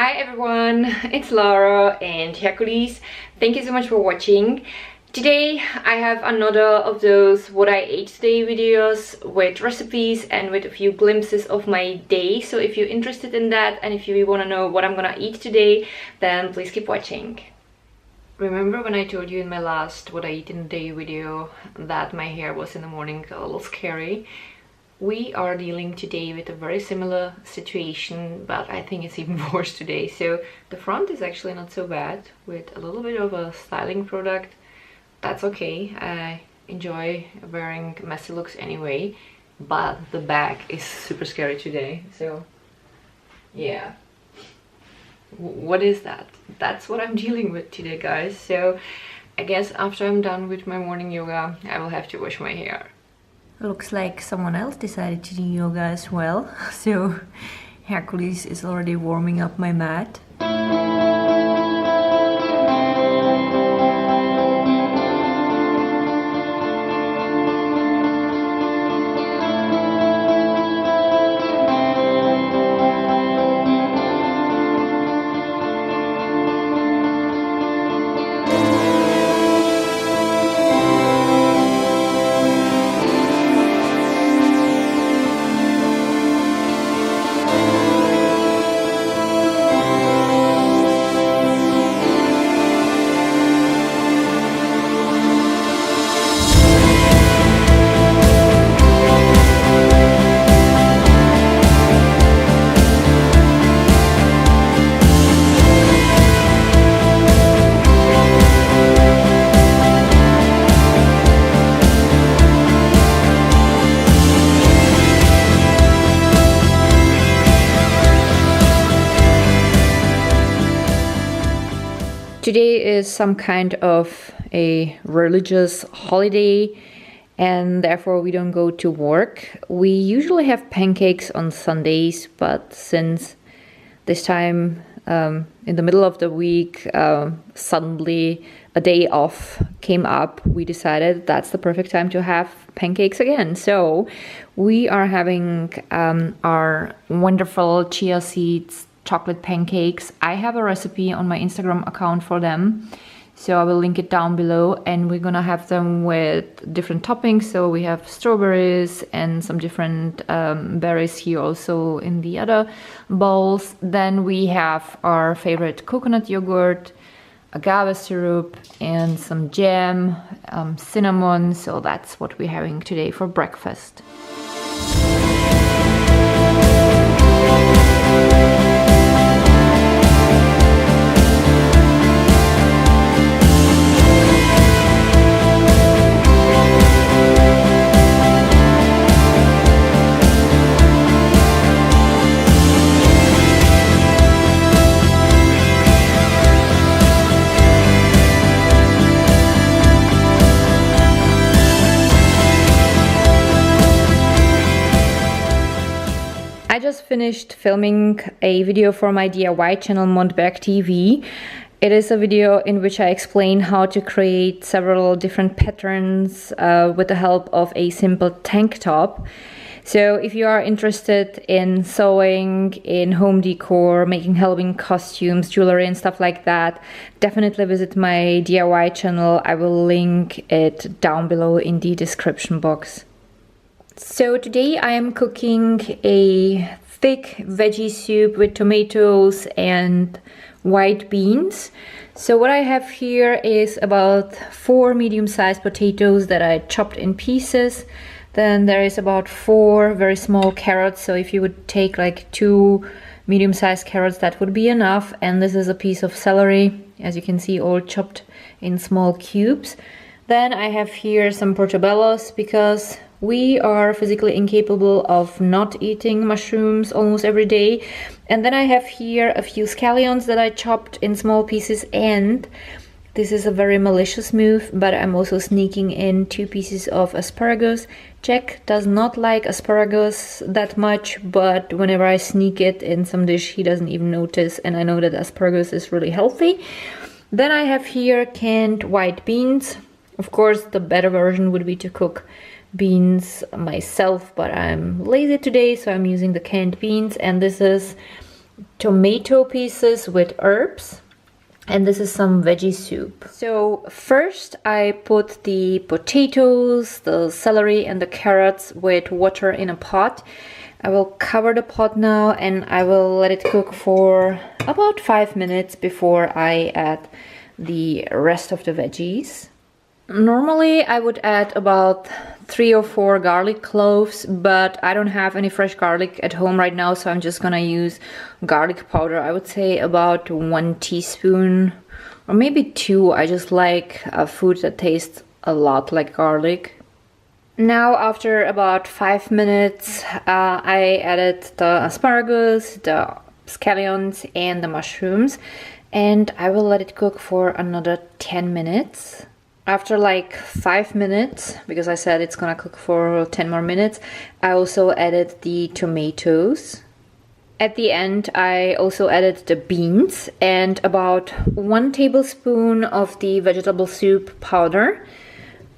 Hi everyone, it's Lara and Hercules. Thank you so much for watching. Today I have another of those what I ate today videos with recipes and with a few glimpses of my day. So if you're interested in that and if you want to know what I'm gonna eat today, then please keep watching. Remember when I told you in my last what I eat in a day video that my hair was in the morning a little scary? We are dealing today with a very similar situation, but I think it's even worse today. So the front is actually not so bad with a little bit of a styling product. That's okay. I enjoy wearing messy looks anyway, but the back is super scary today. So yeah, what is that? That's what I'm dealing with today, guys. So I guess after I'm done with my morning yoga, I will have to wash my hair. Looks like someone else decided to do yoga as well. So Hercules is already warming up my mat. Today is some kind of a religious holiday and therefore we don't go to work. We usually have pancakes on Sundays, but since this time in the middle of the week suddenly a day off came up, we decided that's the perfect time to have pancakes again. So we are having our wonderful chia seeds chocolate pancakes. I have a recipe on my Instagram account for them, so I will link it down below, and we're gonna have them with different toppings. So we have strawberries and some different berries here also in the other bowls. Then we have our favorite coconut yogurt, agave syrup, and some jam, cinnamon. So that's what we're having today for breakfast. I just finished filming a video for my DIY channel Montberg TV. It is a video in which I explain how to create several different patterns with the help of a simple tank top. So if you are interested in sewing, in home decor, making Halloween costumes, jewelry and stuff like that, definitely visit my DIY channel. I will link it down below in the description box. So today I am cooking a thick veggie soup with tomatoes and white beans. So what I have here is about 4 medium-sized potatoes that I chopped in pieces. Then there is about 4 very small carrots. So if you would take like 2 medium-sized carrots, that would be enough. And this is a piece of celery, as you can see, all chopped in small cubes. Then I have here some portobellos because we are physically incapable of not eating mushrooms almost every day. And then I have here a few scallions that I chopped in small pieces, and this is a very malicious move, but I'm also sneaking in 2 pieces of asparagus. Jack does not like asparagus that much, but whenever I sneak it in some dish, he doesn't even notice, and I know that asparagus is really healthy. Then I have here canned white beans. Of course, the better version would be to cook beans myself, but I'm lazy today, so I'm using the canned beans. And this is tomato pieces with herbs, and this is some veggie soup. So first I put the potatoes, the celery and the carrots with water in a pot. I will cover the pot now and I will let it cook for about 5 minutes before I add the rest of the veggies. Normally I would add about 3 or 4 garlic cloves, but I don't have any fresh garlic at home right now, so I'm just gonna use garlic powder. I would say about 1 teaspoon or maybe 2. I just like a food that tastes a lot like garlic. Now after about 5 minutes I added the asparagus, the scallions and the mushrooms, and I will let it cook for another 10 minutes. After like 5 minutes, because I said it's gonna cook for 10 more minutes, I also added the tomatoes. At the end I also added the beans and about 1 tablespoon of the vegetable soup powder.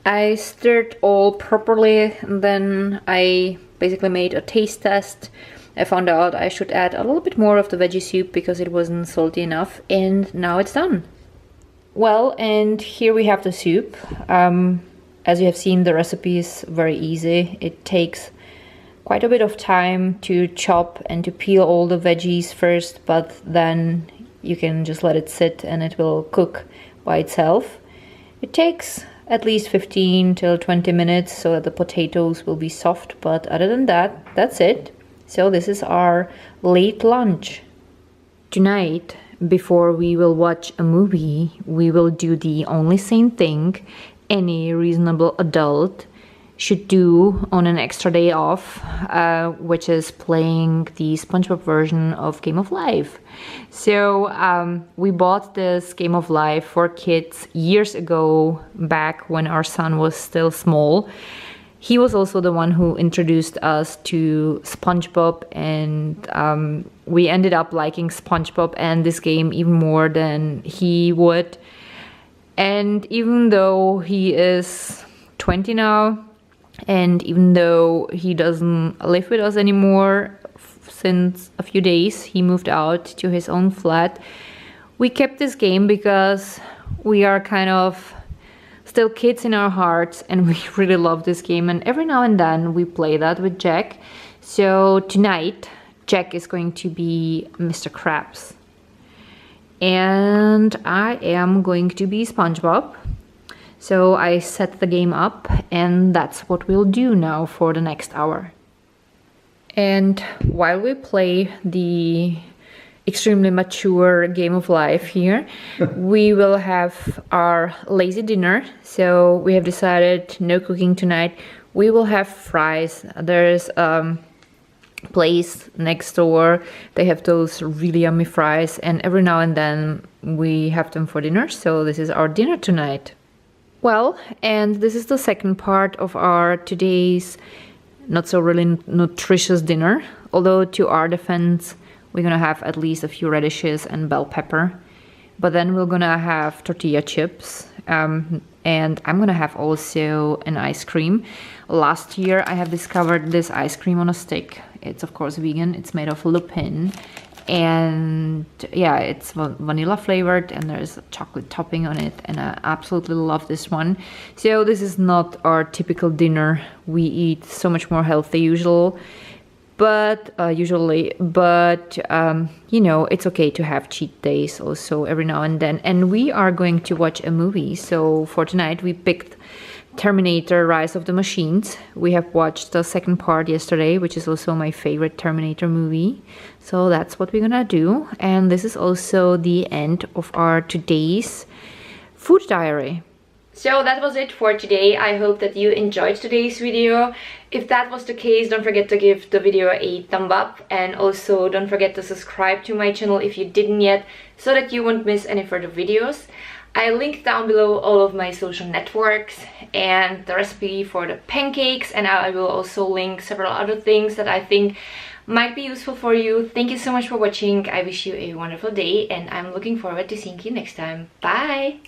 I stirred all properly and then I basically made a taste test. I found out I should add a little bit more of the veggie soup because it wasn't salty enough, and now it's done. Well, and here we have the soup. As you have seen, the recipe is very easy. It takes quite a bit of time to chop and to peel all the veggies first, but then you can just let it sit and it will cook by itself. It takes at least 15 till 20 minutes so that the potatoes will be soft, but other than that, that's it. So this is our late lunch. Tonight, before we will watch a movie, we will do the only sane thing any reasonable adult should do on an extra day off, which is playing the SpongeBob version of Game of Life. So we bought this Game of Life for kids years ago, back when our son was still small. He was also the one who introduced us to SpongeBob, and we ended up liking SpongeBob and this game even more than he would. And even though he is 20 now, and even though he doesn't live with us anymore since a few days, he moved out to his own flat, we kept this game because we are kind of still kids in our hearts and we really love this game, and every now and then we play that with Jack. So tonight Jack is going to be Mr. Krabs and I am going to be SpongeBob. So I set the game up and that's what we'll do now for the next hour. And while we play the extremely mature Game of Life here, we will have our lazy dinner. So we have decided no cooking tonight. We will have fries. There's a place next door. They have those really yummy fries, and every now and then we have them for dinner. So this is our dinner tonight. Well, and this is the second part of our today's not so really nutritious dinner. Although to our defense, we're gonna have at least a few radishes and bell pepper. But then we're gonna have tortilla chips. And I'm gonna have also an ice cream. Last year I have discovered this ice cream on a stick. It's of course vegan. It's made of lupin. And yeah, it's vanilla flavored and there's a chocolate topping on it, and I absolutely love this one. So this is not our typical dinner. We eat so much more healthy usually, but you know, it's okay to have cheat days also every now and then. And we are going to watch a movie. So for tonight we picked Terminator Rise of the Machines. We have watched the second part yesterday, which is also my favorite Terminator movie. So that's what we're gonna do. And this is also the end of our today's food diary. So that was it for today. I hope that you enjoyed today's video. If that was the case, don't forget to give the video a thumb up, and also don't forget to subscribe to my channel if you didn't yet, so that you won't miss any further videos. I linked down below all of my social networks and the recipe for the pancakes, and I will also link several other things that I think might be useful for you. Thank you so much for watching. I wish you a wonderful day and I'm looking forward to seeing you next time. Bye!